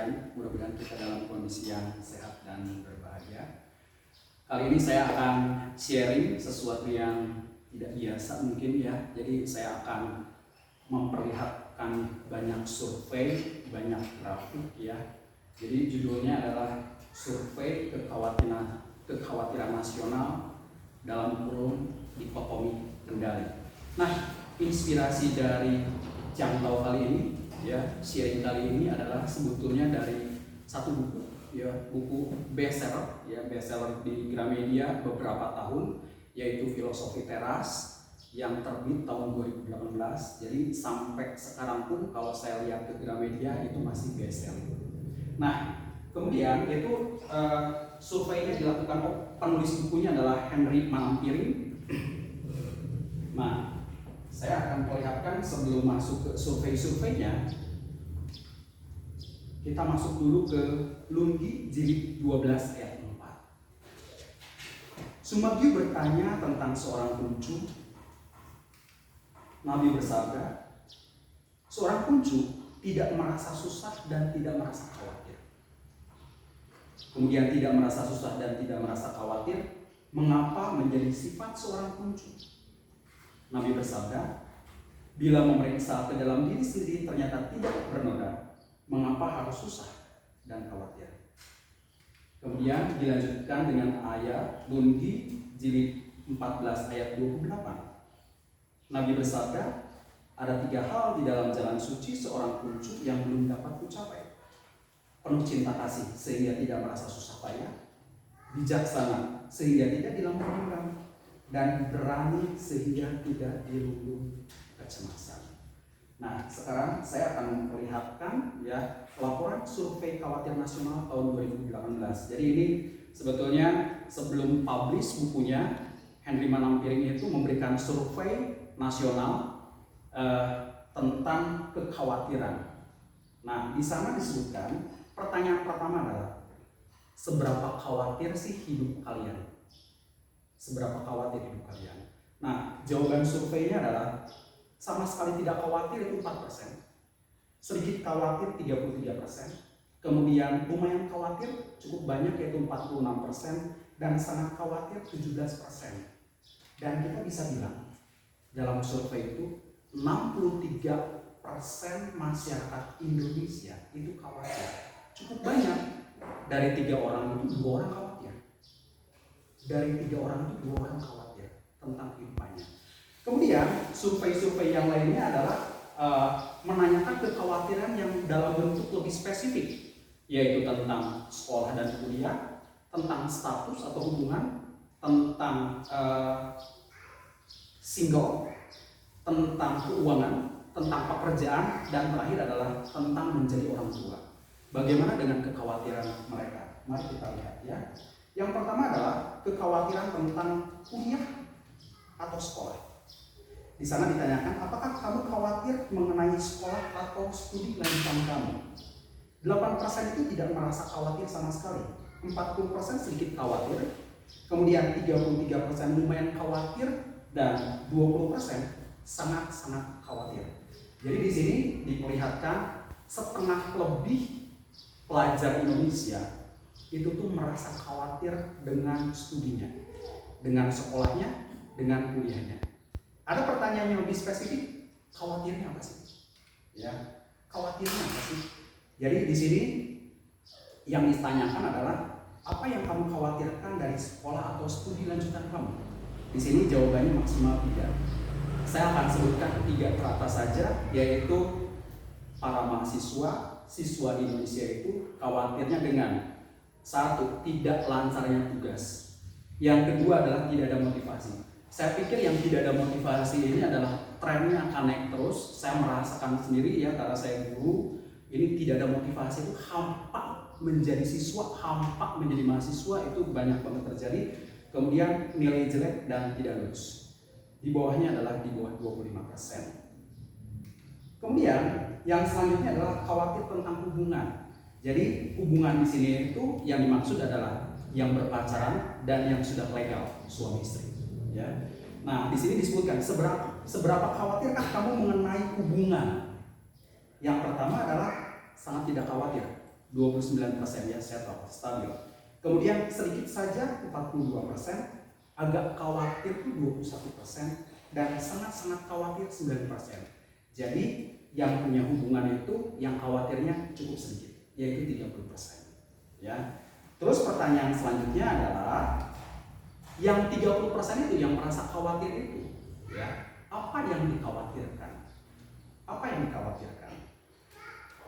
sekalian, mudah-mudahan kita dalam kondisi yang sehat dan berbahagia. Kali ini saya akan sharing sesuatu yang tidak biasa mungkin ya. Jadi saya akan memperlihatkan banyak survei, banyak grafik ya. Jadi judulnya adalah survei kekhawatiran nasional dalam kurun dikotomi kendali. Nah, inspirasi dari jangkau kali ini ya, sharing kali ini adalah sebetulnya dari satu buku ya, buku bestseller ya, bestseller di Gramedia beberapa tahun, yaitu Filosofi Teras yang terbit tahun 2018. Jadi sampai sekarang pun kalau saya lihat ke Gramedia itu masih bestseller. Nah, kemudian itu surveinya dilakukan, penulis bukunya adalah Henry Manampiring. Nah, saya akan perlihatkan sebelum masuk ke survei-surveinya, kita masuk dulu ke Lungi jilid 12 ayat 4. Sumagyu bertanya tentang seorang kuncu. Nabi bersabda, seorang kuncu tidak merasa susah dan tidak merasa khawatir. Kemudian tidak merasa susah dan tidak merasa khawatir, mengapa menjadi sifat seorang kuncu? Nabi bersabda, bila memeriksa ke dalam diri sendiri ternyata tidak bernoda, mengapa harus susah dan khawatir? Kemudian dilanjutkan dengan ayat Lungi jilid 14 ayat 28. Nabi bersabda, ada 3 hal di dalam jalan suci seorang kuncu yang belum dapat kucapai. Penuh cinta kasih sehingga tidak merasa susah payah, bijaksana sehingga tidak dilambung-lambung, dan berani sehingga tidak diluluh kecemasan. Nah, sekarang saya akan memperlihatkan ya laporan survei khawatir nasional tahun 2018. Jadi ini sebetulnya sebelum publish bukunya, Henry Manampiring itu memberikan survei nasional tentang kekhawatiran. Nah, di sana disebutkan pertanyaan pertama adalah, seberapa khawatir sih hidup kalian? Seberapa khawatir hidup kalian? Nah, jawaban surveinya adalah sama sekali tidak khawatir itu 4%, sedikit khawatir 33%, kemudian lumayan khawatir cukup banyak yaitu 46%, dan sangat khawatir 17%. Dan kita bisa bilang dalam survei itu 63% masyarakat Indonesia itu khawatir. Cukup banyak, dari 3 orang itu 2 orang khawatir. Dari 3 orang itu 2 orang khawatir tentang kehidupannya. Kemudian survei-survei yang lainnya adalah menanyakan kekhawatiran yang dalam bentuk lebih spesifik, yaitu tentang sekolah dan kuliah, tentang status atau hubungan, tentang single, tentang keuangan, tentang pekerjaan, dan terakhir adalah tentang menjadi orang tua. Bagaimana dengan kekhawatiran mereka? Mari kita lihat ya. Yang pertama adalah kekhawatiran tentang kuliah atau sekolah. Di sana ditanyakan, apakah kamu khawatir mengenai sekolah atau studi lanjutan kamu? 8% itu tidak merasa khawatir sama sekali. 40% sedikit khawatir. Kemudian 33% lumayan khawatir, dan 20% sangat-sangat khawatir. Jadi di sini diperlihatkan setengah lebih pelajar Indonesia itu tuh merasa khawatir dengan studinya, dengan sekolahnya, dengan kuliahnya. Ada pertanyaan yang lebih spesifik, khawatirnya apa sih? Ya, khawatirnya apa sih? Jadi di sini yang ditanyakan adalah, apa yang kamu khawatirkan dari sekolah atau studi lanjutan kamu? Di sini jawabannya maksimal 3. Saya akan sebutkan 3 teratas saja, yaitu para mahasiswa, siswa di Indonesia itu khawatirnya dengan 1, tidak lancarnya tugas. Yang kedua adalah tidak ada motivasi. Saya pikir yang tidak ada motivasi ini adalah trennya akan naik terus. Saya merasakan sendiri ya, karena saya guru, ini tidak ada motivasi itu hampa menjadi siswa, hampa menjadi mahasiswa itu banyak banget terjadi. Kemudian nilai jelek dan tidak lulus. Di bawahnya adalah di bawah 25%. Kemudian yang selanjutnya adalah khawatir tentang hubungan. Jadi hubungan di sini itu yang dimaksud adalah yang berpacaran dan yang sudah legal, suami istri. Ya. Nah, di sini disebutkan seberapa khawatirkah kamu mengenai hubungan? Yang pertama adalah sangat tidak khawatir. 29% ya settle, stabil. Kemudian sedikit saja 42%, agak khawatir tuh 21%, dan sangat-sangat khawatir 9%. Jadi yang punya hubungan itu yang khawatirnya cukup sedikit, yaitu 30%. Ya. Terus pertanyaan selanjutnya adalah yang 30% itu yang merasa khawatir itu, ya, apa yang dikhawatirkan? Apa yang dikhawatirkan?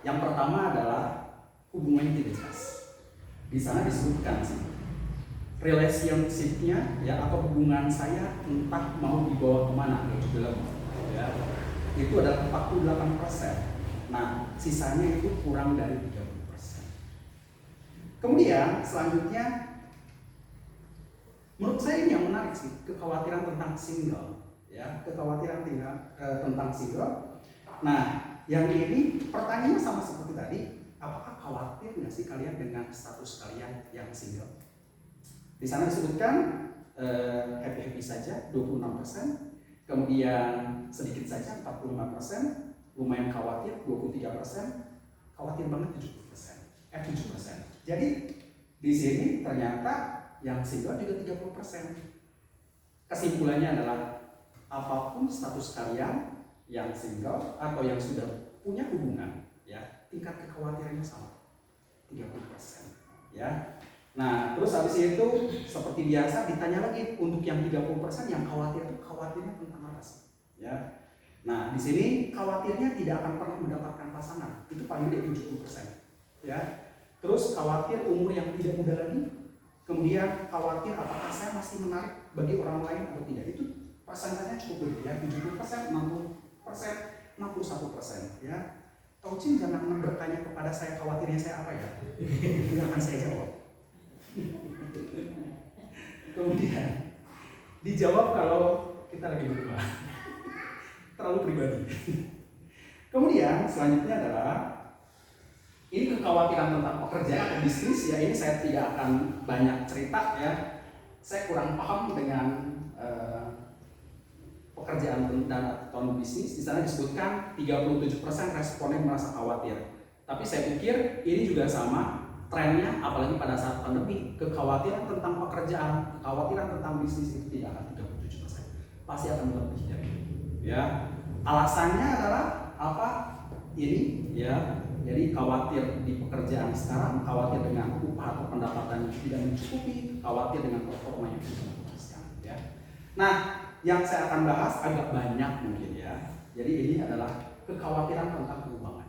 Yang pertama adalah hubungannya tidak jelas. Di sana disebutkan sih, relationship-nya ya, atau hubungan saya entah mau dibawa kemana ke dalam, ya, itu adalah 48%. Nah, sisanya itu kurang dari 30%. Kemudian selanjutnya, menurut saya ini yang menarik sih, kekhawatiran tentang single, ya, kekhawatiran tentang single. Nah, yang ini pertanyaannya sama seperti tadi, apakah khawatir nggak sih kalian dengan status kalian yang single? Di sana disebutkan happy-happy saja 26%, kemudian sedikit saja 45%, lumayan khawatir 23%, khawatir banget 7%. Jadi di sini ternyata yang single juga 30%. Kesimpulannya adalah apapun status kalian yang single atau yang sudah punya hubungan, ya, tingkat kekhawatirannya sama 30%, ya. Nah, terus habis itu seperti biasa ditanya lagi untuk yang 30% yang khawatir itu khawatirnya tentang apa sih? Ya. Nah, di sini khawatirnya tidak akan pernah mendapatkan pasangan. Itu paling tidak 70%. Ya. Terus khawatir umur yang tidak muda lagi. Kemudian khawatir apakah saya masih menarik bagi orang lain atau tidak. Itu persentasenya cukup gede ya, 70%, 60%, 61%, ya. Taucin jangan bertanya kepada saya khawatirnya saya apa ya. Tidak akan saya jawab. Kemudian dijawab kalau kita lagi berdua. Terlalu pribadi. Kemudian selanjutnya adalah ini kekhawatiran tentang pekerjaan atau bisnis ya. Ini saya tidak akan banyak cerita ya. Saya kurang paham dengan pekerjaan dan atau bisnis. Di sana disebutkan 37% responden merasa khawatir. Tapi saya pikir ini juga sama trennya, apalagi pada saat pandemi, kekhawatiran tentang pekerjaan, kekhawatiran tentang bisnis itu tidak akan 37%, pasti akan lebih dari itu. Ya, alasannya adalah apa? Ini, ya, jadi khawatir di pekerjaan sekarang, khawatir dengan upah atau pendapatan yang tidak mencukupi, khawatir dengan performa yang tidak memuaskan. Ya, nah, yang saya akan bahas agak banyak mungkin ya. Jadi ini adalah kekhawatiran tentang keuangan.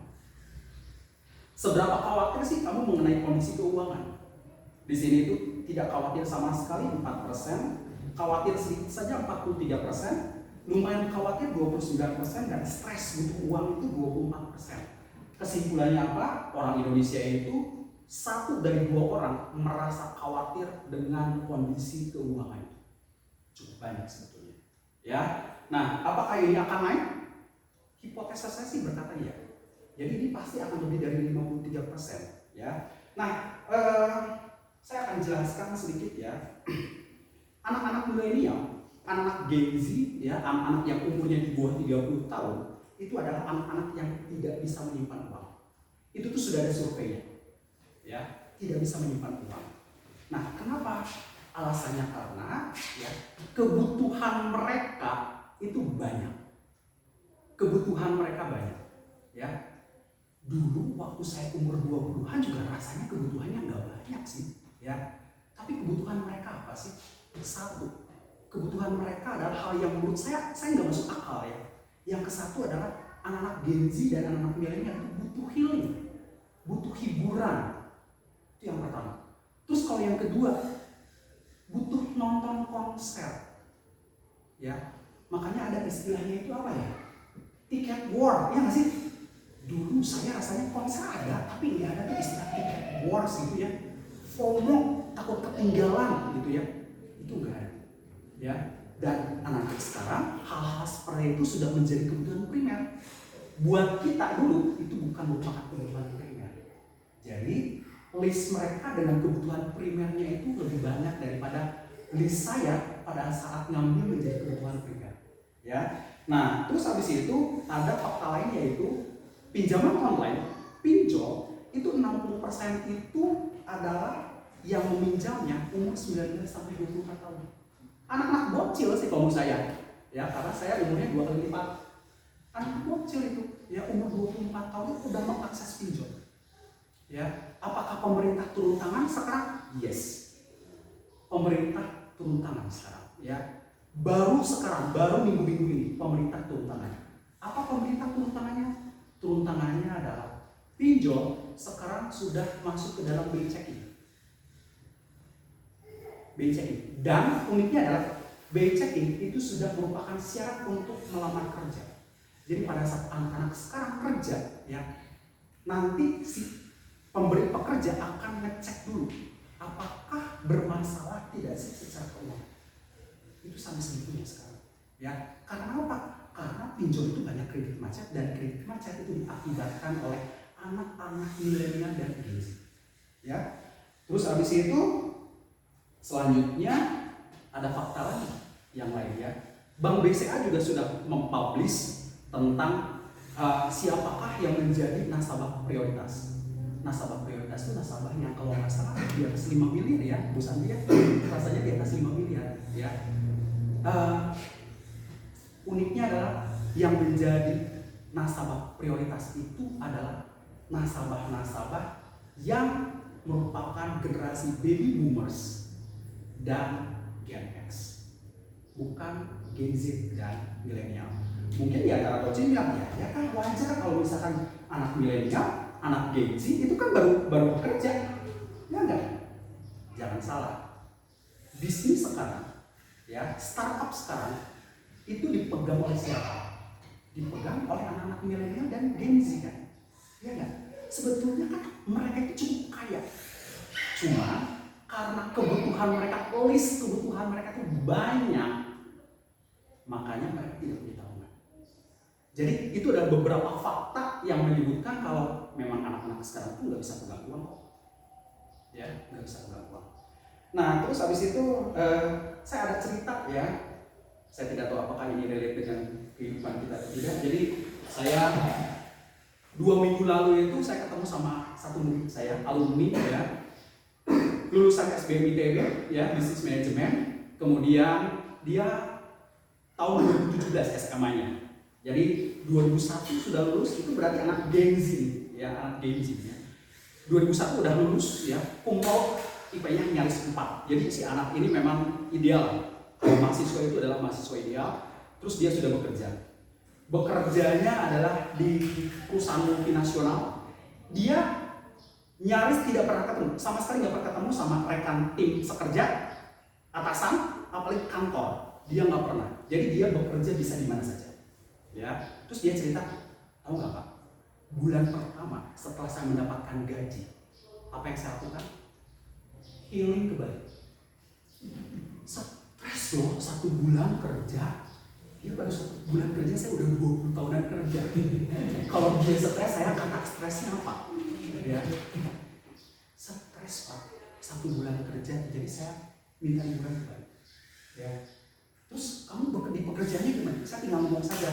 Seberapa khawatir sih kamu mengenai kondisi keuangan? Di sini itu tidak khawatir sama sekali 4%, khawatir sedikit saja 43%, lumayan khawatir 29%, dan stres butuh uang itu 24%. Kesimpulannya apa? Orang Indonesia itu 1 dari 2 orang merasa khawatir dengan kondisi keuangan. Cukup banyak sebetulnya. Ya. Nah, apakah ini akan naik? Hipotesa saya sih berkata iya. Jadi ini pasti akan lebih dari 53%, ya. Nah, saya akan jelaskan sedikit ya. Anak-anak milenial, anak Gen Z, ya, anak-anak yang umurnya di bawah 30 tahun, itu adalah anak-anak yang tidak bisa menyimpan uang. Itu tuh sudah ada surveinya, ya, tidak bisa menyimpan uang. Nah, kenapa? Alasannya karena, ya, kebutuhan mereka itu banyak. Kebutuhan mereka banyak, ya. Dulu waktu saya umur 20-an juga rasanya kebutuhannya nggak banyak sih, ya. Tapi kebutuhan mereka apa sih? Satu, kebutuhan mereka adalah hal yang menurut saya nggak masuk akal ya. Yang kesatu adalah anak-anak Gen Z dan anak-anak milenial itu butuh healing, butuh hiburan. Itu yang pertama. Terus kalau yang kedua, butuh nonton konser, ya. Makanya ada istilahnya itu apa ya? Tiket war, ya nggak sih? Dulu saya rasanya konser ada, tapi nggak ada tuh istilah tiket wars gitu ya. FOMO, takut ketinggalan gitu ya. Itu nggak ada, ya. Dan anak-anak sekarang hal-hal seperti itu sudah menjadi kebutuhan primer. Buat kita dulu itu bukan merupakan kebutuhan primer. Jadi list mereka dengan kebutuhan primernya itu lebih banyak daripada list saya pada saat ngambil menjadi kebutuhan primer, ya. Nah, terus habis itu ada fakta lain yaitu pinjaman online, pinjol, itu 60% itu adalah yang meminjamnya umur 19 sampai 24 tahun. Anak-anak bocil sih kalau menurut saya, ya karena saya umurnya 2 kali lipat. Anak bocil itu, ya umur 24 tahun itu udah mengakses pinjol. Ya, apakah pemerintah turun tangan sekarang? Yes. Pemerintah turun tangan sekarang, ya. Baru sekarang, baru minggu-minggu ini pemerintah turun tangan. Apa pemerintah turun tangannya? Turun tangannya adalah pinjol sekarang sudah masuk ke dalam BI checking. BI checking. Dan uniknya adalah BI checking itu sudah merupakan syarat untuk melamar kerja. Jadi pada saat anak-anak sekarang kerja, ya, nanti si pemberi pekerja akan ngecek dulu apakah bermasalah tidak sih secara keuangan. Itu sampai segitunya sekarang, ya. Karena apa? Karena pinjol itu banyak kredit macet, dan kredit macet itu diakibatkan oleh anak-anak milenial dan Gen Z, ya. Terus habis itu selanjutnya ada fakta lagi yang lain, ya. Bank BCA juga sudah mempublish tentang siapakah yang menjadi nasabah prioritas. Nasabah prioritas itu nasabah yang kalau nggak salah di atas 5 miliar ya, Bu Sandi ya, rasanya di atas 5 miliar ya. Uniknya adalah yang menjadi nasabah prioritas itu adalah nasabah-nasabah yang merupakan generasi baby boomers dan Gen X, bukan Gen Z dan milenial. Mungkin di antara coaching bilang ya kan wajar kalau misalkan anak milenial, anak Gen Z itu kan baru bekerja, ya enggak? Jangan salah. Bisnis sekarang, ya startup sekarang itu dipegang oleh siapa? Dipegang oleh anak-anak milenial dan Gen Z kan? Ya enggak? Sebetulnya kan mereka itu cukup kaya, cuma karena kebutuhan mereka, list kebutuhan mereka itu banyak, makanya mereka tidak punya tabungan. Jadi itu ada beberapa fakta yang menyebutkan kalau memang anak-anak sekarang itu nggak bisa pegang uang kok, ya nggak bisa pegang uang. Nah terus habis itu saya ada cerita ya, saya tidak tahu apakah ini relate dengan kehidupan kita atau tidak. Jadi saya 2 minggu lalu itu saya ketemu sama satu murid saya, alumni ya, lulusan SBM ITB ya, bisnis manajemen. Kemudian dia tahun 2017 SMA-nya. Jadi 2001 sudah lulus, itu berarti anak Gen Z ya, anak Gen Z ya. 2001 udah lulus ya, kumpul IP-nya nyaris 4. Jadi si anak ini memang ideal. Kalau mahasiswa itu adalah mahasiswa ideal. Terus dia sudah bekerja. Bekerjanya adalah di perusahaan multinasional. Dia nyaris tidak pernah ketemu, sama sekali nggak pernah ketemu sama rekan tim sekerja, atasan, apalagi kantor. Dia nggak pernah. Jadi dia bekerja bisa di mana saja. Ya, terus dia cerita, tahu nggak Pak? Bulan pertama setelah saya mendapatkan gaji, apa yang saya lakukan? Healing ke Bali. Stres loh, 1 bulan kerja. Dia baru 1 bulan kerja, saya udah 20 tahunan kerja. Kalau dia stres, saya kata stresnya apa? Ya, stres Pak, 1 bulan kerja, jadi saya minta liburan ke Bali. Ya. Terus kamu di pekerjaannya gimana? Saya tinggal ngomong saja,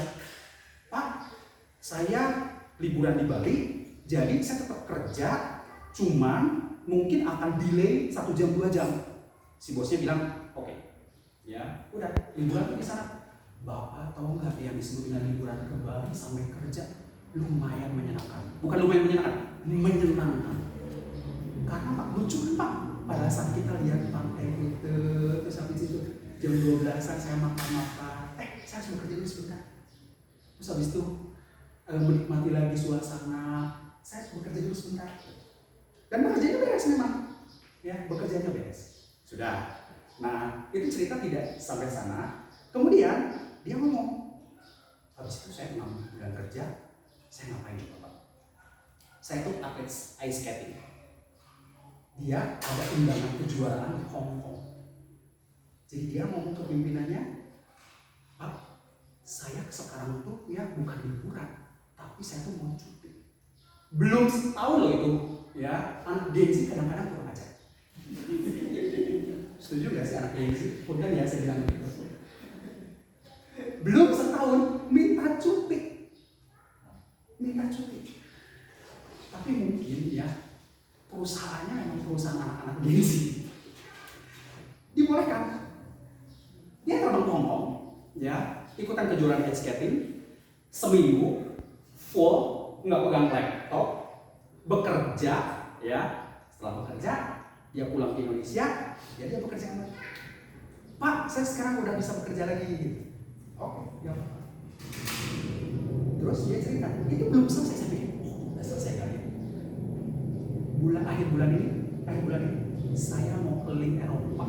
Pak, saya liburan di Bali, jadi saya tetap kerja, cuman mungkin akan delay 1 jam 2 jam. Si bosnya bilang, oke, ya, udah liburan di sana. Bapak tahu nggak yang disebut dengan liburan ke Bali sampai kerja lumayan menyenangkan. Bukan lumayan menyenangkan, menyenangkan. Karena Pak lucu kan Pak, pada saat kita lihat pantai itu, terus habis itu jam 12-an saya makan-makan, saya harus bekerja dulu sebentar. Terus habis itu menikmati lagi suasana, saya harus bekerja dulu sebentar. Dan bekerjanya beres memang, ya bekerjanya beres. Sudah. Nah itu cerita tidak sampai sana. Kemudian dia ngomong, habis itu saya 6 bulan kerja, saya ngapain Bapak? Saya tuh atlet ice skating. Dia ada undangan kejuaraan di Hong Kong. Jadi dia ngomong ke pimpinannya, Pak, saya sekarang tuh ya bukan liburan, tapi saya tuh mau cuti. Belum setahun loh itu, ya anak Gen Z kadang-kadang kurang ajar. Setuju gak sih anak Gen Z? Udah ya saya bilang gitu. Belum setahun minta cuti. Tapi mungkin ya anak-anak Gen Z. Dibolehkan. Dia terbang ke Hong Kong, ya, ikutan kejuaraan ice skating, seminggu, full, nggak pegang laptop, bekerja, ya. Setelah bekerja, dia pulang ke Indonesia, ya dia bekerja kembali. Pak, saya sekarang udah bisa bekerja lagi. Gitu. Oke, ya. Terus dia cerita, itu belum selesai, saya pikir, udah selesai kali. Akhir bulan ini, saya mau keliling Eropa.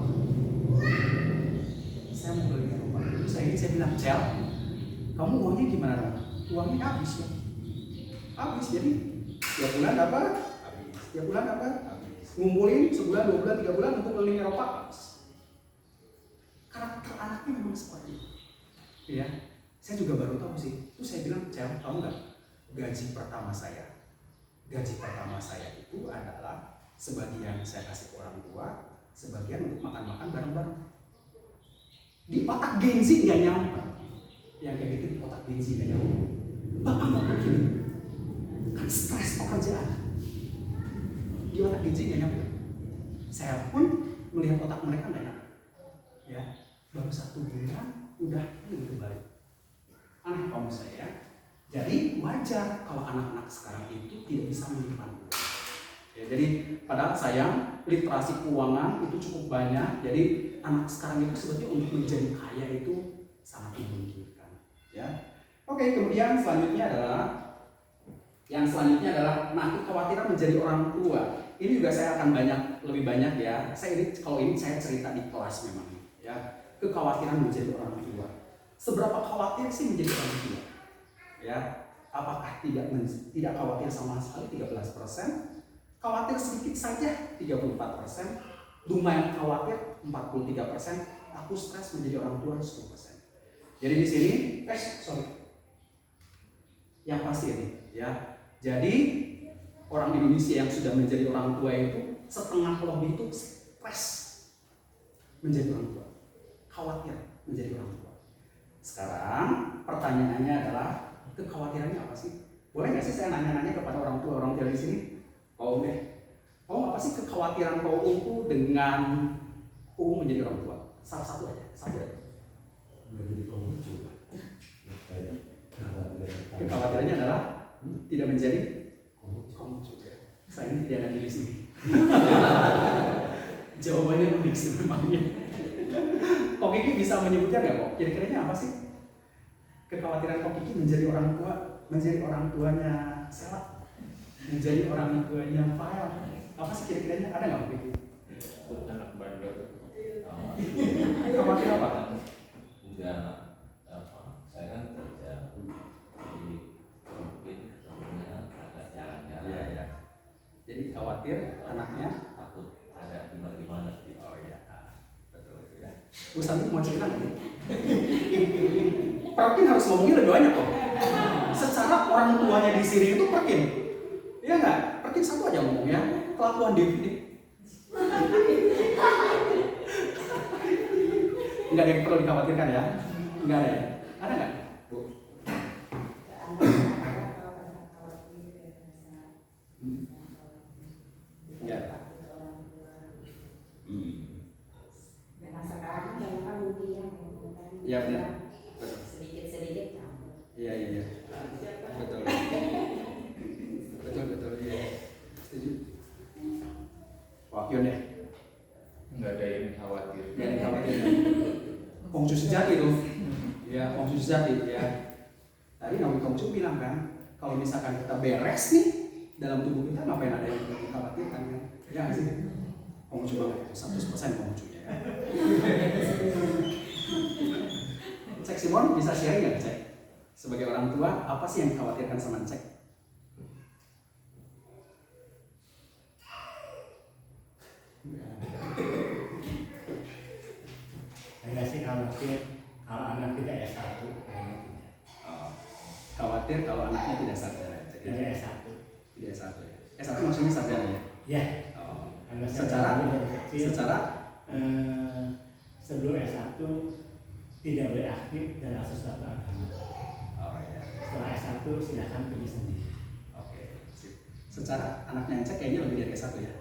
Terus saya bilang, Cel, kamu uangnya gimana dong? Uangnya habis ya. Habis, jadi tiap bulan dapat, ngumpulin sebulan, 2 bulan, 3 bulan untuk keliling Eropa. Karakter anaknya memang seperti itu. Ya, saya juga baru tahu sih. Terus saya bilang, Cel, tahu nggak? Gaji pertama saya itu adalah sebagian saya kasih ke orang tua, sebagian untuk makan-makan bareng-bareng. Di otak Gen Z nggak nyampe. Yang kayak gitu di otak Gen Z nggak nyampe. Bapak nggak mungkin. Kan stres pekerjaan. Di otak Gen Z nggak nyampe. Saya pun melihat otak mereka nggak nyampe. Ya, baru 1 bulan udah kembali. Aneh kamu saya. Jadi wajar kalau anak-anak sekarang itu tidak bisa menyimpan uang. Ya, jadi padahal sayang literasi keuangan itu cukup banyak. Jadi anak sekarang itu sebetulnya untuk menjadi kaya itu sangat memungkinkan. Ya, oke. Kemudian selanjutnya adalah kekhawatiran menjadi orang tua. Ini juga saya akan lebih banyak ya. Kalau ini saya cerita di kelas memang. Ya, kekhawatiran menjadi orang tua. Seberapa khawatir sih menjadi orang tua? Ya, apakah tidak khawatir sama sekali 13%, khawatir sedikit saja 34%, lumayan khawatir 43%, aku stres menjadi orang tua 10%. Jadi di sini, yang pasti ini, ya. Jadi orang Indonesia yang sudah menjadi orang tua itu setengah lebih itu stres menjadi orang tua, khawatir menjadi orang tua. Sekarang pertanyaannya adalah kekhawatirannya apa sih? Boleh nggak sih saya nanya-nanya kepada orang tua di sini? Kaum deh. Kaum apa sih kekhawatiran kaum itu dengan kaum menjadi orang tua? Satu aja. Menjadi kaum juga. Kekhawatirannya adalah tidak menjadi kaum juga. Saya ini tidak ada di sini. Jawabannya unik sebenarnya. Kok Kiki bisa menyebutkan nggak kok? Kira-kiranya apa sih? Kekhawatiran Kok Kiki menjadi orang tuanya Sela, menjadi orang tuanya Farel. Apa sih kira-kiranya? Ada nggak Kok Kiki? Anak bandel. Khawatir apa? Enggak apa? Saya kan kerja di mungkin ketemunya agak jalan-jalan. Iya. Jadi khawatir anaknya Takut ada gimana gitu. Oh iya, betul ya. Bu Santi mau cerita nggak nih? Perkin harus ngomongnya lebih banyak kok. Secara orang tuanya di sini itu Perkin, iya nggak? Perkin satu aja ngomongnya, kelakuan David. Nggak ada yang perlu dikhawatirkan ya? Nggak ada ya? Ada nggak, Bu? Nggak ada. Iya benar. Sedikit campur. Iya. Betul. Iya. Setuju. Wakion deh. Nggak ada yang khawatir. Nggak ada yang khawatir. Kongcu sejati tuh. Ya, Kongcu sejati ya. Tadi Nabi Kongcu bilang kan, kalau misalkan kita beres nih dalam tubuh kita, ngapain ada yang perlu dikhawatirkan kan? Ya nggak sih? Kongcu banget, 100% Kongcunya ya. Cek Simon bisa sharing nggak Cek? Sebagai orang tua, apa sih yang dikhawatirkan sama Cek? Saya sih khawatir kalau anak kita S1 kayaknya tidak. Khawatir kalau anaknya tidak sarjana. Tidak S1. Tidak S1 ya. S1 maksudnya sarjana ya? Ya. Karena Secara sebelum S1 tidak boleh aktif dalam sesuatu agama. Ya. Setelah S1 silakan pergi sendiri. Oke. Sip. Secara anaknya Cek kayaknya lebih dari S1 ya?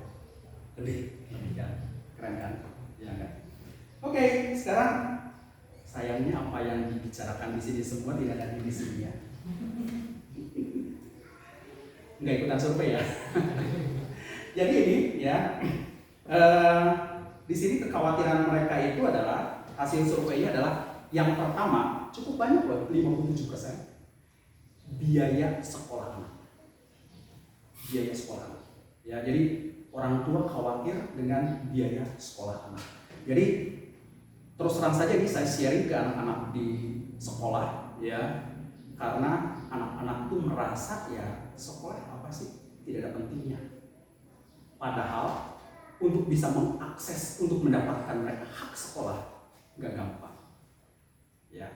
Lebih. Kan? Keren kan? Ya kan? Oke, sekarang sayangnya apa yang dibicarakan di sini semua tidak ada di sini ya. Nggak ikutan survei ya. Jadi ini ya, di sini kekhawatiran mereka itu adalah hasil surveinya adalah yang pertama cukup banyak loh, 57% biaya sekolah anak. Biaya sekolah anak. Ya, jadi orang tua khawatir dengan biaya sekolah anak. Jadi terus terang saja ini saya sharing ke anak-anak di sekolah ya, karena anak-anak tuh merasa ya sekolah apa sih, tidak ada pentingnya. Padahal untuk bisa mengakses, untuk mendapatkan mereka hak sekolah nggak gampang. Ya,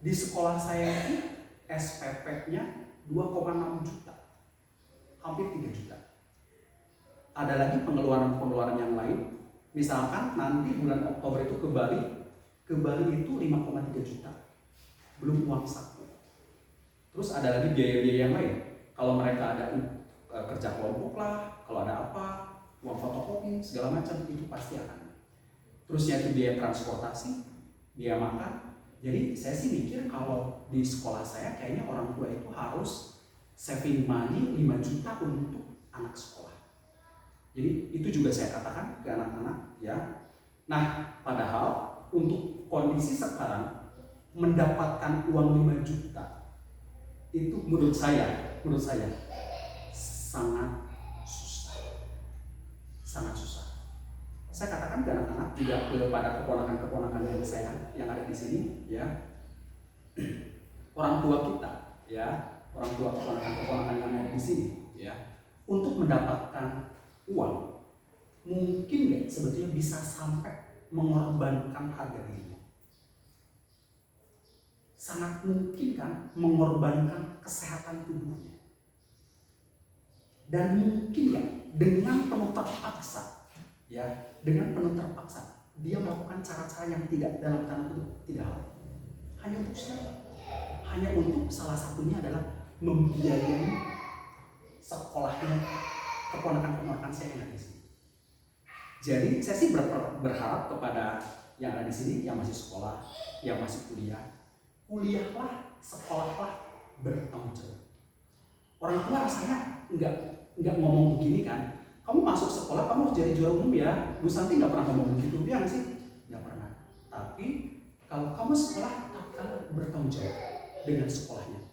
di sekolah saya ini SPP-nya 2,6 juta, hampir 3 juta. Ada lagi pengeluaran-pengeluaran yang lain. Misalkan nanti bulan Oktober itu ke Bali itu 5,3 juta, belum uang saku. Terus ada lagi biaya-biaya yang lain. Kalau mereka ada kerja kelompok lah, kalau ada apa, uang fotokopi segala macam itu pasti akan. Terusnya itu biaya transportasi, biaya makan. Jadi saya sih mikir kalau di sekolah saya kayaknya orang tua itu harus saving money 5 juta untuk anak sekolah. Jadi itu juga saya katakan ke anak-anak ya. Nah, padahal untuk kondisi sekarang mendapatkan uang 5 juta itu menurut saya sangat susah. Sangat susah. Saya katakan ke anak-anak juga kepada keponakan-keponakan yang saya yang ada di sini ya. Orang tua kita ya, orang tua keponakan-keponakan yang ada di sini ya, untuk mendapatkan uang mungkin nggak sebetulnya bisa sampai mengorbankan harga dirinya. Sangat mungkin kan mengorbankan kesehatan tubuhnya. Dan mungkin ya dengan penuh terpaksa ya, dengan penuh terpaksa dia melakukan cara-cara yang tidak dalam tanda kutip tidak halal. Hanya untuk siapa? Hanya untuk salah satunya adalah membiayai sekolahnya keponakan-keponakan saya yang ada di sini. Jadi saya sih berharap kepada yang ada di sini, yang masih sekolah, yang masih kuliah, kuliahlah, sekolahlah bertanggung jawab. Orang tua rasanya nggak ngomong begini kan? Kamu masuk sekolah, kamu harus jadi juara umum ya. Bu Santi nggak pernah ngomong begitu, ya nggak sih? Nggak pernah. Tapi kalau kamu sekolah, kalian bertanggung jawab dengan sekolahnya.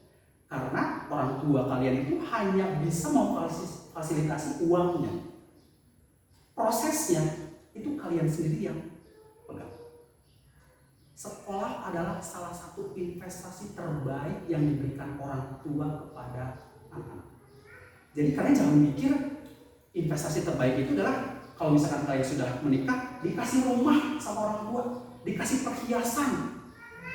Karena orang tua kalian itu hanya bisa memfasilitasi uangnya. Prosesnya itu kalian sendiri yang pegang. Sekolah adalah salah satu investasi terbaik yang diberikan orang tua kepada anak-anak. Jadi kalian jangan mikir investasi terbaik itu adalah kalau misalkan kalian sudah menikah, dikasih rumah sama orang tua, dikasih perhiasan,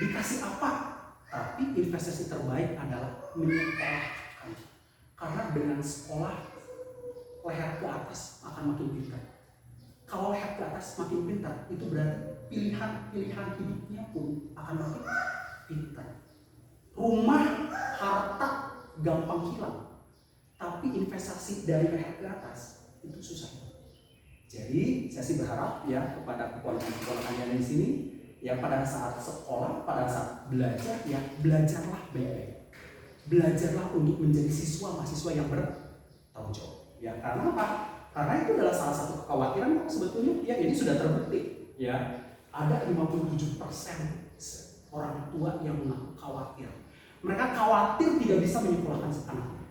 dikasih apa. Tapi investasi terbaik adalah menyekolahkan. Karena dengan sekolah, leher ke atas akan makin pintar. Kalau leher ke atas makin pintar, itu berarti pilihan-pilihan hidupnya pun akan makin pintar. Rumah, harta gampang hilang. Tapi investasi dari leher ke atas itu susah. Jadi saya sih berharap ya kepada keponakan-keponakan yang ada di sini, ya pada saat sekolah, pada saat belajar ya belajarlah baik-baik. Belajarlah untuk menjadi siswa mahasiswa yang bertanggung jawab. Ya karena apa? Karena itu adalah salah satu kekhawatiran kok sebetulnya ya ini sudah terbukti ya. Ada 57% orang tua yang mengaku khawatir. Mereka khawatir tidak bisa menyekolahkan anaknya.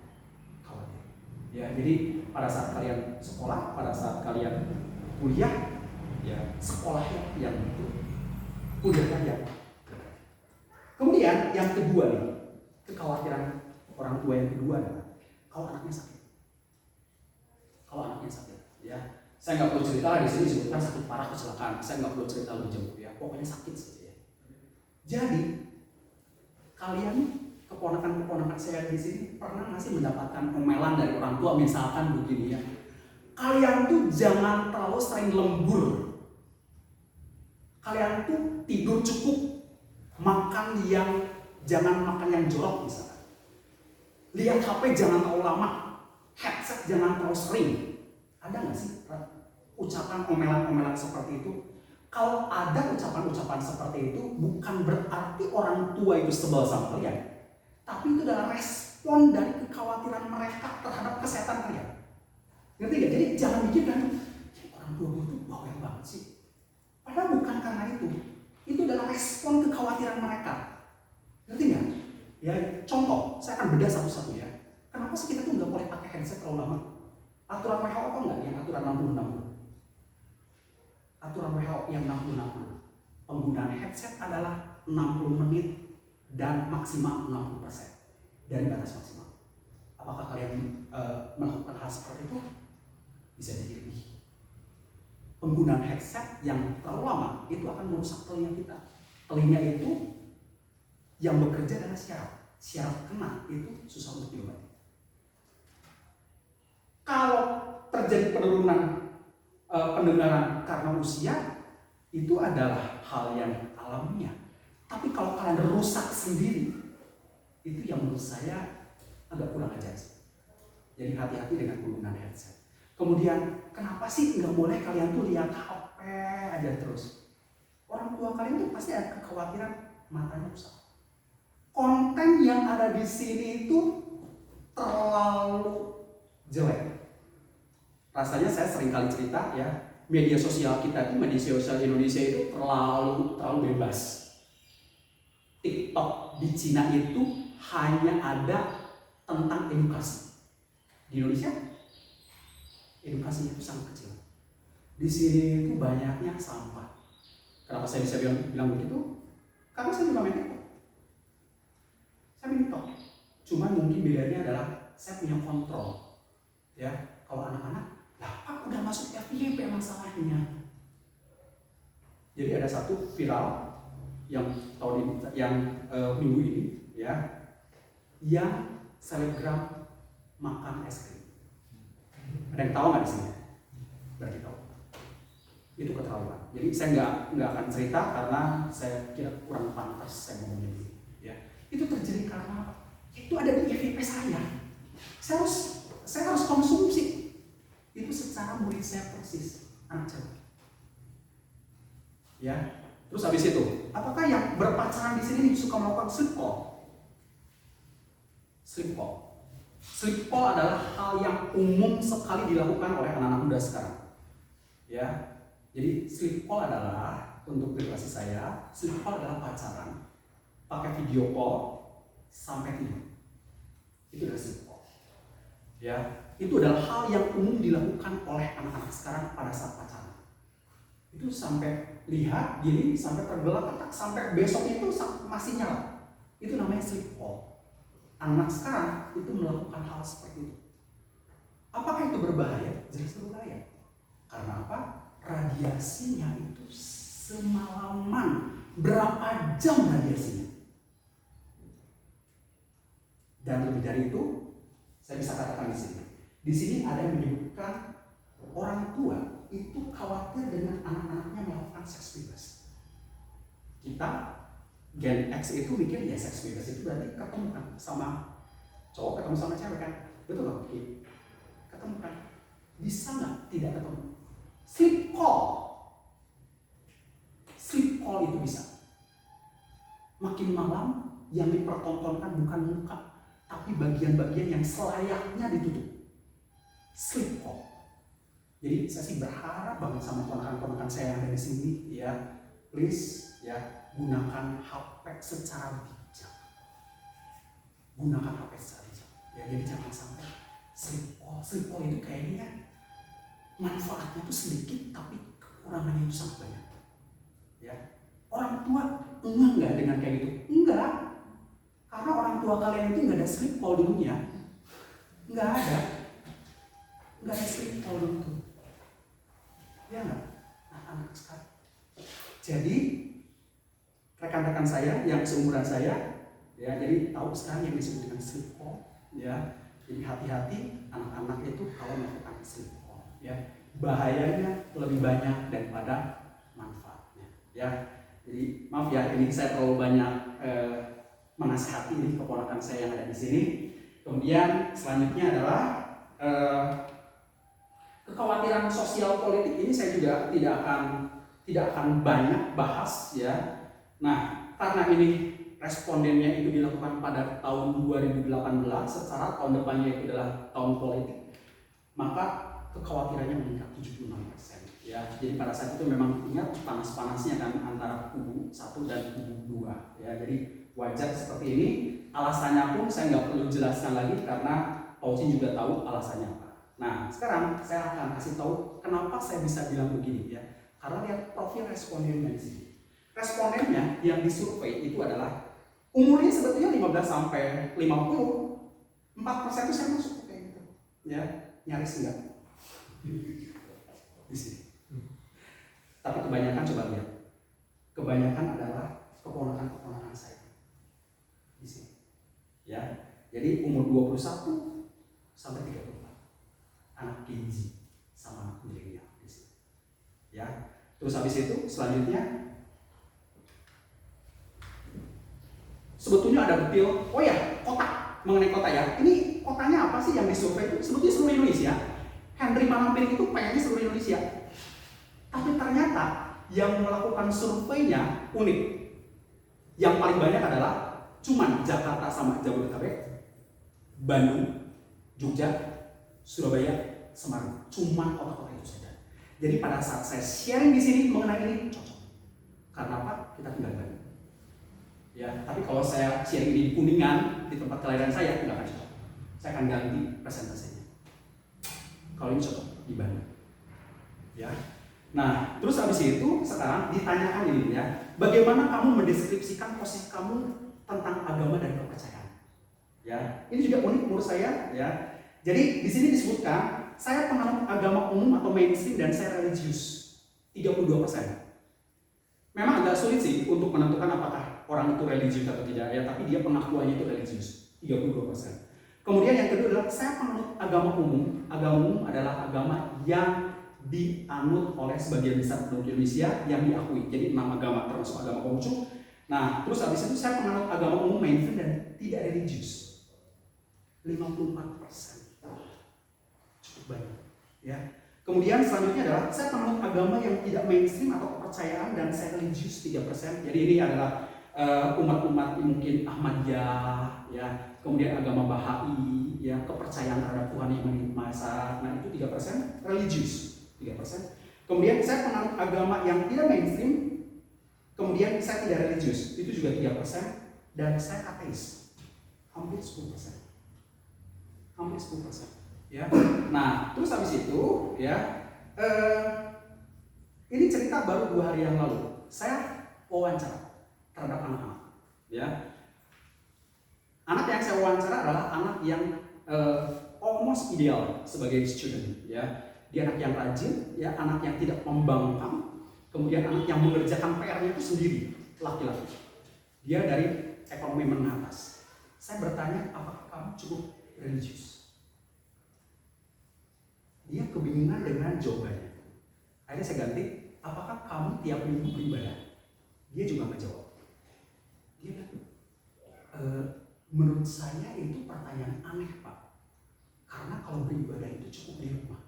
Khawatir. Ya, jadi pada saat kalian sekolah, pada saat kalian kuliah, ya sekolahnya yang itu, kuliahnya yang. Kemudian yang kedua nih, kekhawatiran orang tua yang kedua adalah kalau anaknya sakit. Kalau anaknya sakit, ya saya nggak perlu cerita lah di sini disebutkan sakit parah kecelakaan. Saya nggak perlu cerita lebih jauh ya, pokoknya sakit saja. Ya. Jadi kalian keponakan-keponakan saya di sini pernah nggak sih mendapatkan omelan dari orang tua misalkan begini ya? Kalian tuh jangan terlalu sering lembur. Kalian tuh tidur cukup, jangan makan yang jorok misalkan. Lihat HP jangan terlalu lama, headset jangan terlalu sering. Ada nggak sih ucapan omelan-omelan seperti itu? Kalau ada ucapan-ucapan seperti itu, bukan berarti orang tua itu sebel sama kalian, tapi itu adalah respon dari kekhawatiran mereka terhadap kesehatan kalian. Ngerti nggak? Jadi jangan mikir kan, orang tua gue tuh bawel banget sih. Padahal bukan karena itu. Itu adalah respon kekhawatiran mereka. Ngerti nggak? Ya, contoh, saya akan bedah satu-satu ya. Kenapa sih kita tuh nggak boleh pakai headset terlalu lama? Aturan WHO apa enggak? Yang aturan 60-60. Aturan WHO yang 60-60. Penggunaan headset adalah 60 menit dan maksimal 60% dari batas maksimal. Apakah kalian melakukan hal seperti itu? Bisa jadi lebih. Penggunaan headset yang terlalu lama itu akan merusak telinga kita. Telinga itu yang bekerja adalah syaraf. Syaraf kena itu susah untuk diobati. Kalau terjadi penurunan pendengaran karena usia, itu adalah hal yang alamiah. Tapi kalau kalian rusak sendiri, itu yang menurut saya agak kurang ajar. Jadi hati-hati dengan penggunaan headset. Kemudian, kenapa sih nggak boleh kalian tuh lihat HP aja terus? Orang tua kalian tuh pasti ada kekhawatiran matanya rusak. Konten yang ada di sini itu terlalu jelek. Rasanya saya sering kali cerita ya, media sosial kita itu, media sosial Indonesia itu terlalu bebas. TikTok di Cina itu hanya ada tentang edukasi. Di Indonesia, edukasinya itu sangat kecil. Di sini itu banyaknya sampah. Kenapa saya bisa bilang begitu? Karena saya juga main TikTok. Saya main TikTok. Cuman mungkin bedanya adalah saya punya kontrol. Ya, kalau anak-anak, lah Pak udah masuk FYP masalahnya. Jadi ada satu viral yang minggu ini ya, yang selebgram makan es krim. Ada yang tahu nggak di sini? Berarti tahu. Itu keterlaluan. Jadi saya nggak akan cerita karena saya kira kurang pantas saya ngomongnya dulu. Ya, itu terjadi karena apa? Itu ada di FYP saya. Saya harus konsumsi. Itu secara murid saya persis, anak cewek. Ya, terus habis itu, apakah yang berpacaran di sini suka melakukan sleep call? Sleep call. Sleep call adalah hal yang umum sekali dilakukan oleh anak-anak muda sekarang. Ya, jadi sleep call adalah untuk generasi saya, sleep call adalah pacaran, pakai video call sampai tidur. Itu adalah sleep call. Ya, itu adalah hal yang umum dilakukan oleh anak-anak sekarang pada saat pacaran. Itu sampai lihat gini, sampai tergelap, sampai besoknya itu masih nyala. Itu namanya sleep call. Anak sekarang itu melakukan hal seperti itu. Apakah itu berbahaya? Jelas berbahaya. Karena apa? Radiasinya itu semalaman. Berapa jam radiasinya? Dan lebih dari itu, saya bisa katakan di sini. Di sini ada yang menyebutkan orang tua itu khawatir dengan anak-anaknya melakukan seks bebas. Kita Gen X itu mikir ya seks bebas itu berarti ketemu kan sama cowok, ketemu sama cewek kan, betul nggak? Ketemu kan? Bisa nggak tidak ketemu? Sleep call itu bisa. Makin malam yang dipertontonkan bukan muka, tapi bagian-bagian yang selayaknya ditutup. Sleep call. Jadi saya sih berharap banget sama ponakan-ponakan saya yang ada di sini ya, please ya, gunakan HP secara bijak. Gunakan HP secara bijak. Ya, jadi jangan sampai sleep call. Sleep call itu kayaknya manfaatnya itu sedikit tapi kekurangannya itu sangat banyak. Ya, orang tua enggak dengan kayak gitu? Enggak. Karena orang tua kalian itu enggak ada sleep call dulunya. Enggak ada sleep call dulu. Ya enggak? Anak-anak sekarang. Jadi rekan-rekan saya yang seumuran saya, ya, jadi tahu sekarang yang disebut dengan sleep call, ya. Jadi hati-hati anak-anak itu kalau melakukan sleep call, ya. Bahayanya lebih banyak daripada manfaatnya, ya. Jadi maaf ya, ini saya terlalu banyak menasihati ini keponakan saya yang ada di sini. Kemudian selanjutnya adalah kekhawatiran sosial politik ini saya juga tidak akan banyak bahas ya. Nah, karena ini respondennya itu dilakukan pada tahun 2018, secara tahun depannya itu adalah tahun politik, maka kekhawatirannya meningkat 76%. Ya, jadi pada saat itu memang ingat panas-panasnya kan antara kubu 1 dan kubu 2. Ya, jadi wajar seperti ini. Alasannya pun saya nggak perlu jelaskan lagi karena Paucin juga tahu alasannya apa. Nah, sekarang saya akan kasih tahu kenapa saya bisa bilang begini ya. Karena lihat profil respondennya di sini. Respondennya yang disurvei itu adalah umurnya sebetulnya 15 sampai 50. 4% itu saya masuk kayak gitu. Ya, nyaris enggak. Di sini. Tapi kebanyakan coba lihat. Kebanyakan adalah keponakan-keponakan saya. Di sini. Ya. Jadi umur 21 sampai 34. Anak Gen Z sama anak milenial di sini. Ya. Terus habis itu selanjutnya sebetulnya ada detail. Oh ya, kota. Mengenai kota ya. Ini kotanya apa sih yang disurvei itu? Sebetulnya seluruh Indonesia. Henry Manampiring itu pengennya seluruh Indonesia. Tapi ternyata yang melakukan surveinya unik. Yang paling banyak adalah cuman Jakarta sama Jabodetabek, Bandung, Jogja, Surabaya, Semarang. Cuman kota-kota itu saja. Jadi pada saat saya sharing di sini mengenai ini cocok. Karena apa? Kita tinggal Bandung. Ya, tapi kalau saya sharing di Kuningan di tempat kelahiran saya tidak akan cocok. Saya akan ganti presentasinya. Kalau ini cocok di Bandung. Ya. Nah, terus habis itu sekarang ditanyakan ini ya, bagaimana kamu mendeskripsikan posisi kamu tentang agama dan kepercayaan? Ya, ini juga unik menurut saya ya. Jadi di sini disebutkan saya penganut agama umum atau mainstream dan saya religius 32%. Memang agak sulit sih untuk menentukan apakah orang itu religius atau tidak ya, tapi dia pengakuannya itu religius 32%. Kemudian yang kedua adalah saya penganut agama umum. Agama umum adalah agama yang dianut oleh sebagian besar penduduk Indonesia yang diakui. Jadi 6 agama termasuk agama Konghucu. Nah, terus habis itu saya penganut agama umum mainstream dan tidak religius. 54%. Cukup banyak, ya. Kemudian selanjutnya adalah saya penganut agama yang tidak mainstream atau kepercayaan dan saya religius 3%. Jadi ini adalah umat-umat mungkin Ahmadiyah, ya. Kemudian agama Baha'i, ya, kepercayaan terhadap Tuhan yang Maha Esa. Nah, itu 3%, religius 3%. Kemudian saya penganut agama yang tidak mainstream, kemudian saya tidak religius, itu juga 3%, dan saya ateis, hampir 10%. Hampir 10%. Ya. Nah, terus habis itu, ya, ini cerita baru 2 hari yang lalu. Saya wawancara terhadap anak-anak, ya. Anak yang saya wawancara adalah anak yang almost ideal sebagai student, ya. Dia anak yang rajin, ya, anak yang tidak membangkang, kemudian anak yang mengerjakan PR-nya itu sendiri, laki-laki. Dia dari ekonomi menengah atas. Saya bertanya, apakah kamu cukup religius? Dia kebingungan dengan jawabannya. Akhirnya saya ganti, apakah kamu tiap minggu beribadah? Dia juga nggak jawab. Dia bilang, menurut saya itu pertanyaan aneh, Pak. Karena kalau beribadah itu cukup di rumah.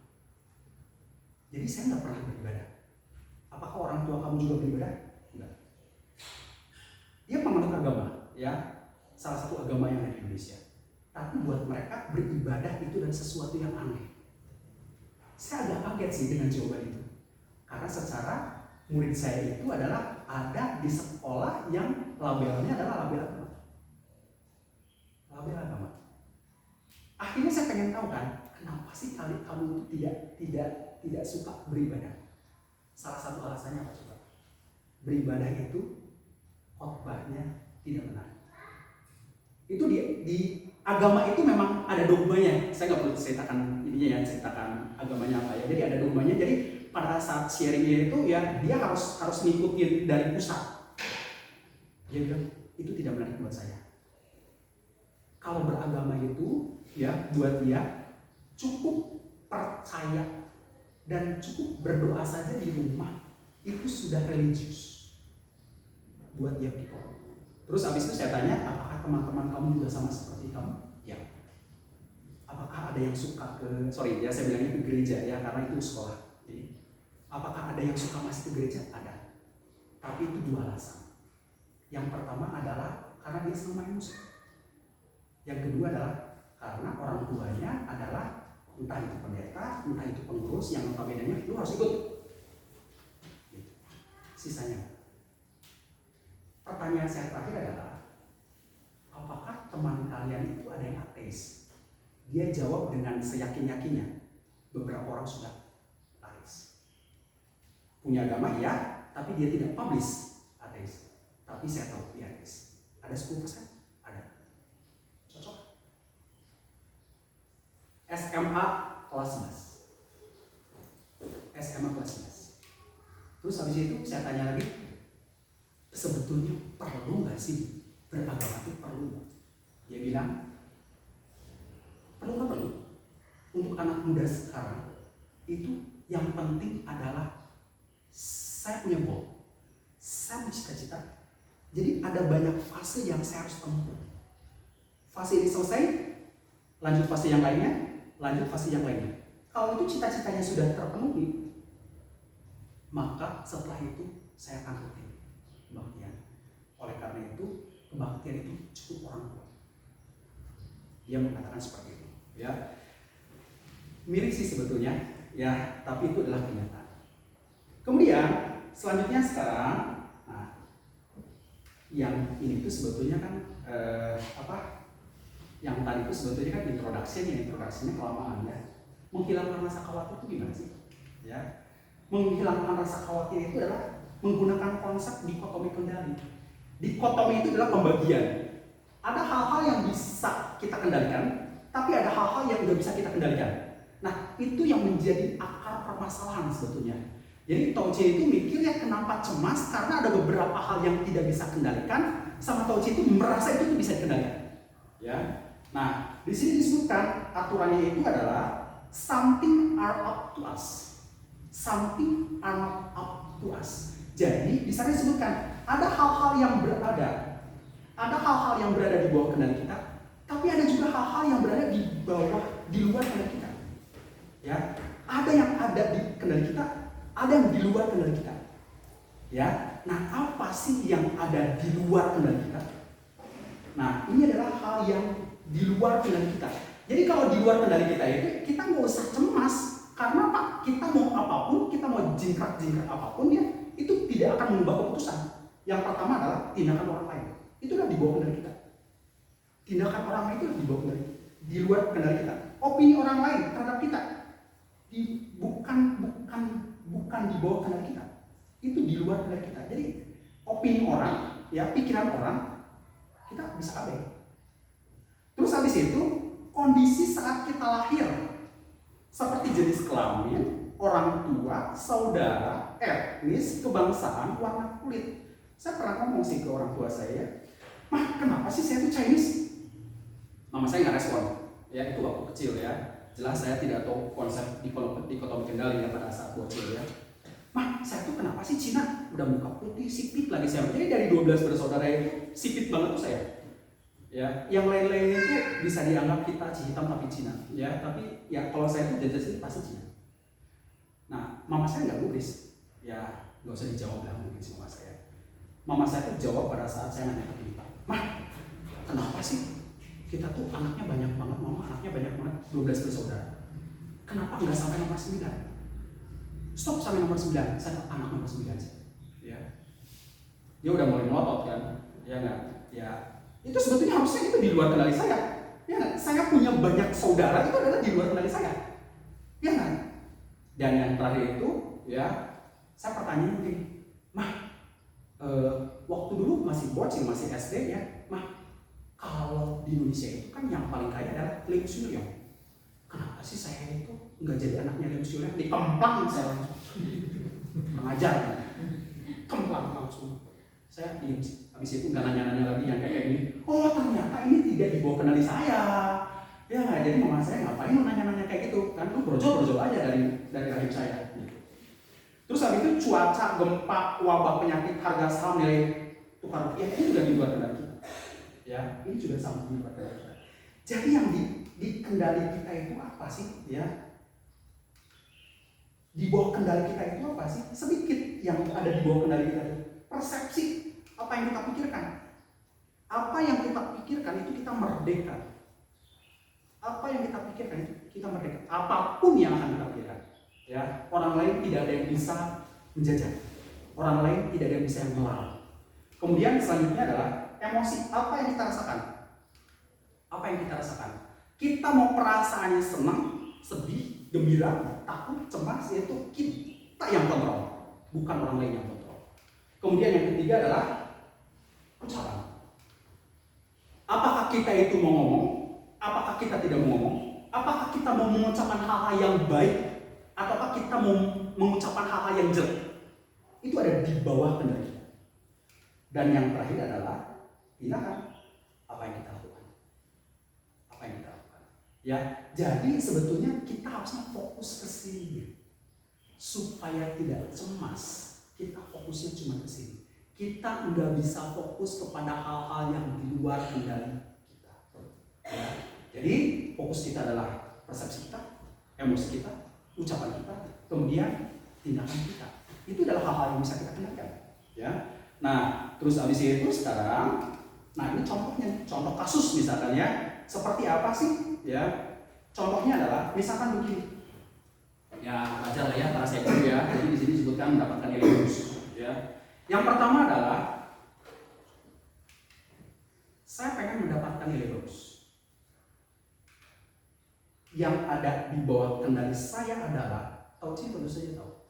Jadi saya nggak pernah beribadah. Apakah orang tua kamu juga beribadah? Enggak. Dia penganut agama, ya, salah satu agama yang ada di Indonesia. Tapi buat mereka beribadah itu dan sesuatu yang aneh. Saya agak kaget sih dengan jawaban itu. Karena secara murid saya itu adalah ada di sekolah yang labelnya adalah label agama. Label agama. Akhirnya saya pengen tahu kan, kenapa sih kamu tidak suka beribadah? Salah satu alasannya apa coba? Beribadah itu khotbahnya tidak benar. Itu di agama itu memang ada dogmanya. Saya nggak perlu ceritakan ininya ya, ceritakan agamanya apa ya. Jadi ada dogmanya. Jadi pada saat sharingnya itu ya dia harus ngikutin dari pusat. Dia bilang itu tidak menarik buat saya. Kalau beragama itu ya buat dia cukup percaya dan cukup berdoa saja di rumah itu sudah religius buat dia people. Terus habis itu saya tanya, apakah teman-teman kamu juga sama seperti kamu? Ya. Apakah apakah ada yang suka saya bilangnya ke gereja ya, karena itu sekolah. Jadi, apakah ada yang suka masih ke gereja? Ada. Tapi itu dua alasan. Yang pertama adalah karena dia senang main musik. Yang kedua adalah karena orang tuanya adalah entah itu pendeta, entah itu pengurus yang notabene lu harus ikut. Gitu. Sisanya. Pertanyaan saya terakhir adalah, apakah teman kalian itu ada yang ateis? Dia jawab dengan seyakin-yakinnya. Beberapa orang sudah ateis. Punya agama iya, tapi dia tidak publish ateis. Tapi saya tahu dia ateis. Ada 10%? Ada. Cocok? SMA kelas 11. SMA kelas 11. Terus habis itu saya tanya lagi, sebetulnya perlu nggak sih beragama itu perlu? Dia bilang, perlu nggak perlu? Untuk anak muda sekarang itu yang penting adalah saya punya goal, saya punya cita-cita. Jadi ada banyak fase yang saya harus tempuh. Fase ini selesai, lanjut fase yang lainnya, lanjut fase yang lainnya. Kalau itu cita-citanya sudah terpenuhi, maka setelah itu saya akan rutin kebaktian. Oleh karena itu, kebaktian itu cukup orang tua. Dia mengatakan seperti itu. Ya, mirip sih sebetulnya, ya, tapi itu adalah kenyataan. Kemudian selanjutnya sekarang, nah, yang ini tuh sebetulnya kan yang tadi itu sebetulnya kan introduksinya kelamaan ya. Menghilangkan rasa khawatir itu gimana sih? Ya, menghilangkan rasa khawatir itu adalah menggunakan konsep dikotomi kendali. Dikotomi itu adalah pembagian. Ada hal-hal yang bisa kita kendalikan, tapi ada hal-hal yang nggak bisa kita kendalikan. Nah, itu yang menjadi akar permasalahan sebetulnya. Jadi Tauce itu mikirnya kenapa cemas karena ada beberapa hal yang tidak bisa kendalikan, sama Tauce itu merasa itu bisa dikendalikan. Ya. Nah, di sini disebutkan aturannya itu adalah something are up to us. Something are not up to us. Jadi di sana disebutkan ada hal-hal yang berada di bawah kendali kita, tapi ada juga hal-hal yang berada di luar kendali kita. Ya, ada yang ada di kendali kita, ada yang di luar kendali kita. Ya, nah apa sih yang ada di luar kendali kita? Nah, ini adalah hal yang di luar kendali kita. Jadi kalau di luar kendali kita itu, kita nggak usah cemas karena Pak, kita mau apapun, kita mau jingkrak-jingkrak apapun ya, itu tidak akan mengubah keputusan. Yang pertama adalah tindakan orang lain. Itu adalah di bawah kendali kita. Tindakan orang lain itu di bawah kendali, di luar kendali kita. Opini orang lain terhadap kita bukan di bawah kendali kita. Itu di luar kendali kita. Jadi opini orang, ya pikiran orang, kita bisa abai. Terus habis itu kondisi saat kita lahir, seperti jenis kelamin, orang tua, saudara, etnis, kebangsaan, warna kulit. Saya pernah ngomong sih ke orang tua saya, "Mah, kenapa sih saya tuh Chinese?" Mama saya nggak respon. Ya itu waktu kecil ya. Jelas saya tidak tahu konsep dikotomi kendali ya pada saat kecil ya. "Mah, saya tuh kenapa sih Cina? Udah muka putih, sipit lagi saya." Jadi dari 12 bersaudara itu sipit banget tuh saya. Ya, yang lain-lain itu bisa dianggap kita hitam tapi Cina. Ya, tapi ya kalau saya tuh dari sini pasti Cina. Nah, mama saya nggak gubris. Ya, nggak usah dijawab lah mungkin si mama saya. Mama saya tuh jawab pada saat saya nanya ke kita, "Mah, kenapa sih kita tuh anaknya banyak banget, mama anaknya banyak banget, 12 bersaudara. Kenapa nggak sampai nomor 9? Stop sampai nomor 9, saya anak nomor 9 sih." Ya. Dia udah mulai ngotot kan, ya nggak? Ya, itu sebetulnya harusnya itu di luar kendali saya. Ya nggak? Saya punya banyak saudara itu adalah di luar kendali saya. Ya nggak? Dan yang terakhir itu, ya, saya pertanyaan begini, "Mah, waktu dulu masih bocil, masih SD ya, Mah, kalau di Indonesia itu kan yang paling kaya adalah Lim Suryong. Kenapa sih saya itu nggak jadi anaknya Lim Suryong? Dikemplang saya langsung, mengajar, kemplang langsung. Saya diem, habis itu nggak nanya-nanya lagi yang kayak gini. Oh ternyata ini tidak dibawa kendali saya. Ya nggak, jadi mama saya ngapain nanya-nanya kayak gitu? Kan lu brojol aja dari rahim saya. Terus habis itu cuaca, gempa, wabah, penyakit, harga saham, nilai tukar rupiah ini juga di luar kendali kita. Ya, ini juga sama di luar kendali kita. Jadi yang di kendali kita itu apa sih? Ya, di bawah kendali kita itu apa sih? Sedikit yang ada di bawah kendali kita itu. Persepsi, apa yang kita pikirkan. Apa yang kita pikirkan itu kita merdeka. Apa yang kita pikirkan itu kita merdeka. Apapun yang akan kita pikirkan. Ya, orang lain tidak ada yang bisa menjajah. Orang lain tidak ada yang bisa yang melarang. Kemudian selanjutnya adalah emosi. Apa yang kita rasakan? Apa yang kita rasakan? Kita mau perasaannya senang, sedih, gembira, takut, cemas, yaitu kita yang kontrol, bukan orang lain yang kontrol. Kemudian yang ketiga adalah ucapan. Apakah kita itu mau ngomong? Apakah kita tidak mau ngomong? Apakah kita mau mengucapkan hal-hal yang baik? Ataukah kita mau mengucapkan hal-hal yang jelek? Itu ada di bawah kendali kita. Dan yang terakhir adalah tindakan. Apa yang kita lakukan? Apa yang kita lakukan? Ya, jadi sebetulnya kita harusnya fokus ke sini supaya tidak cemas. Kita fokusnya cuma ke sini. Kita nggak bisa fokus kepada hal-hal yang di luar kendali kita. Ya, jadi fokus kita adalah persepsi kita, emosi kita, ucapan kita, kemudian tindakan kita. Itu adalah hal-hal yang bisa kita kendalikan. Ya, nah terus habis itu sekarang, nah ini contohnya, contoh kasus misalkan ya, seperti apa sih? Ya, contohnya adalah misalkan begini. Ya, wajar lah ya, para saya dulu ya. Jadi di sini disebutkan mendapatkan nilai bagus. Ya, yang pertama adalah saya pengen mendapatkan nilai bagus. Yang ada di bawah kendali saya adalah, tahu sih tentu saja tahu.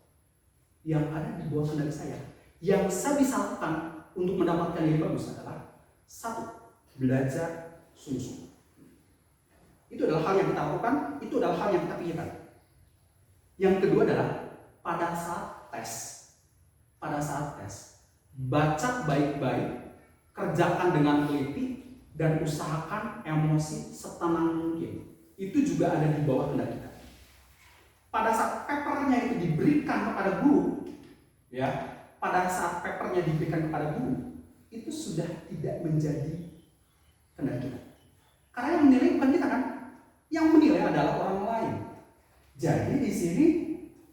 Yang ada di bawah kendali saya, yang saya bisa lakukan untuk mendapatkan nilai bagus adalah satu, belajar sungguh-sungguh. Itu adalah hal yang kita lakukan, itu adalah hal yang kita pikirkan. Yang kedua adalah pada saat tes. Pada saat tes, baca baik-baik, kerjakan dengan teliti, dan usahakan emosi setenang mungkin. Itu juga ada di bawah kendali kita. Pada saat papernya itu diberikan kepada guru, ya, pada saat papernya diberikan kepada guru, itu sudah tidak menjadi kendali kita. Karena yang menilai bukan kita kan, yang menilai adalah orang lain. Jadi di sini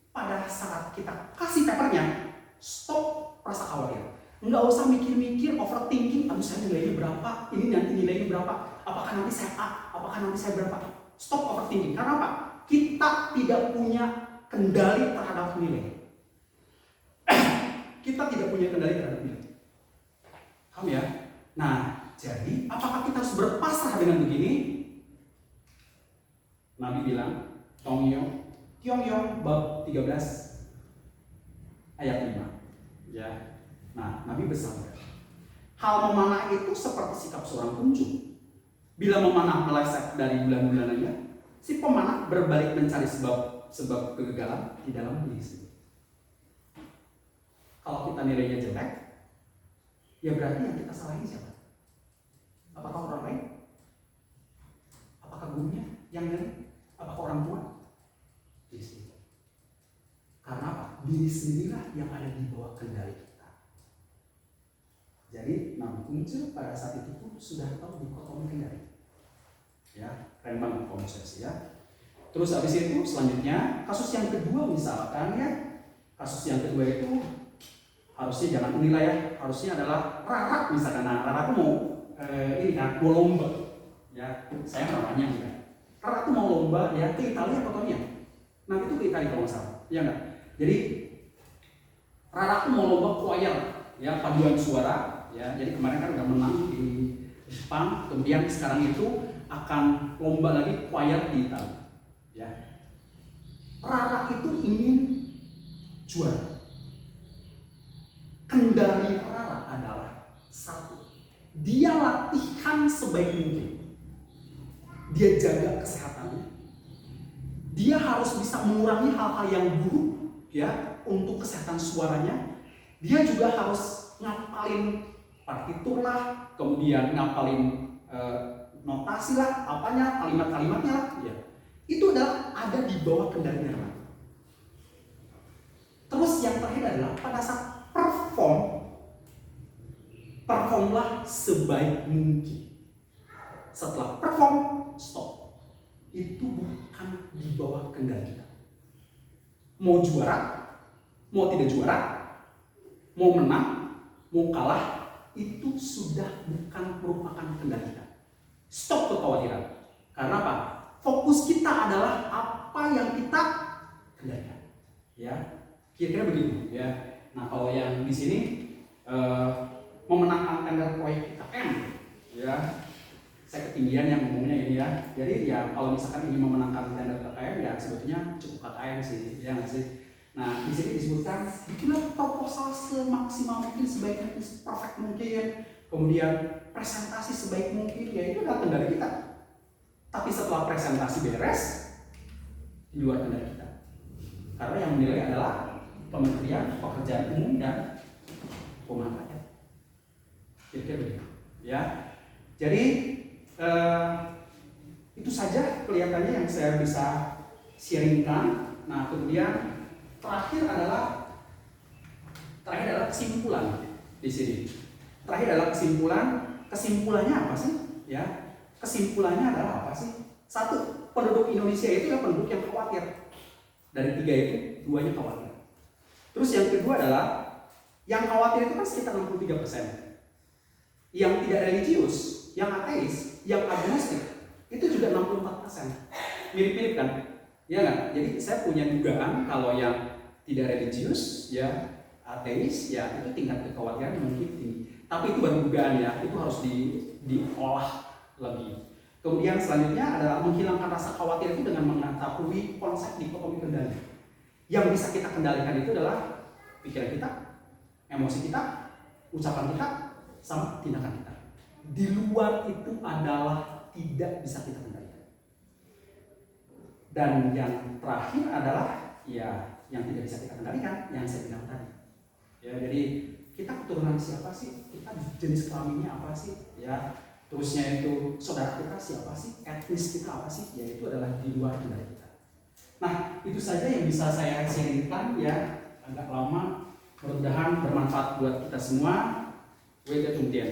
pada saat kita kasih papernya, stop rasa khawatir. Nggak usah mikir-mikir, overthinking, aduh saya nilainya berapa, ini nanti nilainya berapa, apakah nanti saya A, apakah nanti saya berapa. Stop overthinking. Karena apa? Kita tidak punya kendali terhadap nilai. Kita tidak punya kendali terhadap nilai. Paham ya? Nah, jadi apakah kita harus berpasrah dengan begini? Nabi bilang, Tiong-yong bab 13 ayat 5. Ya. Nah, Nabi bersabda, hal memanah itu seperti sikap seorang kunjung. Bila memanah meleset dari bulan-bulanannya, si pemanah berbalik mencari sebab kegagalan di dalam diri sendiri. Kalau kita nilainya jelek, ya berarti yang kita salahin siapa? Apakah orang lain? Apakah gurunya yang nilai? Apakah orang tua? Diri sendiri. Karena apa? Diri sendirilah yang ada di bawah kendali kita. Jadi Nabi Kunci pada saat itu pun sudah tahu dikotomi kendali. Ya, keren banget konsepsi ya. Terus habis itu selanjutnya kasus yang kedua misalkan ya, kasus yang kedua itu harusnya jangan menilai ya, harusnya adalah Rara misalkan. Nah, Rara tuh mau ini kan mau lomba ya, saya namanya juga. Rara tuh mau lomba ya ke Italia fotonya. Nanti tuh ke Italia kalau nggak salah, ya nggak? Jadi Rara tuh mau lomba choir ya, paduan suara ya. Jadi kemarin kan udah menang di Jepang, kemudian sekarang itu akan lomba lagi choir di Italia. Ya. Rara itu ingin juara. Kendali Rara adalah satu, dia latihan sebaik mungkin. Dia jaga kesehatannya. Dia harus bisa mengurangi hal-hal yang buruk ya untuk kesehatan suaranya. Dia juga harus ngapalin partitur lah, kemudian ngapalin notasi lah, apanya, kalimat-kalimatnya lah, ya. Itu adalah ada di bawah kendalinya Rara. Terus yang terakhir adalah pada saat performlah sebaik mungkin. Setelah perform, stop. itu bukan di bawah kendali kita. Mau juara, mau tidak juara, mau menang, mau kalah, itu sudah bukan merupakan kendali kita. Stop kekhawatiran. Karena apa? Fokus kita adalah apa yang kita kendalikan. Ya, kira-kira begitu. Ya. Nah, kalau yang di sini memenangkan tender proyek IKN, ya, saya ketinggian yang ngomongnya ini ya. Jadi ya kalau misalkan ingin memenangkan tender KKN ya sebetulnya cukup KKN sih, ya nggak sih. Nah di sini disebutkan bikinlah proposal semaksimal mungkin, sebaik mungkin, perfect mungkin, kemudian presentasi sebaik mungkin, ya itu adalah kendali kita. Tapi setelah presentasi beres, di luar kendali kita. Karena yang menilai adalah Kementerian Pekerjaan Umum dan Perumahan Rakyat. Kira-kira begitu, ya. Jadi itu saja kelihatannya yang saya bisa sharingkan. Nah kemudian terakhir adalah kesimpulan di sini. Terakhir adalah kesimpulannya apa sih? Ya, kesimpulannya adalah apa sih? Satu, penduduk Indonesia itu ya penduduk yang khawatir. Dari 3 itu 2-nya khawatir. Terus yang kedua adalah yang khawatir itu kan sekitar 63%. Yang tidak religius, yang ateis, yang agnostik itu juga 64%. Mirip-mirip kan? Ya nggak? Jadi saya punya dugaan kalau yang tidak religius, ya ateis, ya itu tingkat kekhawatiran mungkin tinggi. Tapi itu baru dugaan ya, itu harus diolah lebih. Kemudian selanjutnya adalah menghilangkan rasa khawatir itu dengan mengetahui konsep dikotomi kendali. Yang bisa kita kendalikan itu adalah pikiran kita, emosi kita, ucapan kita, sama tindakan kita. Di luar itu adalah tidak bisa kita kendalikan. Dan yang terakhir adalah ya yang tidak bisa kita kendalikan, yang saya bilang tadi. Ya, jadi kita keturunan siapa sih? Kita jenis kelaminnya apa sih? Ya, terusnya itu saudara kita siapa sih? Etnis kita apa sih? Ya itu adalah di luar kendali kita. Nah, itu saja yang bisa saya sharingkan ya, agak lama. Mudah-mudahan bermanfaat buat kita semua. 为了重点。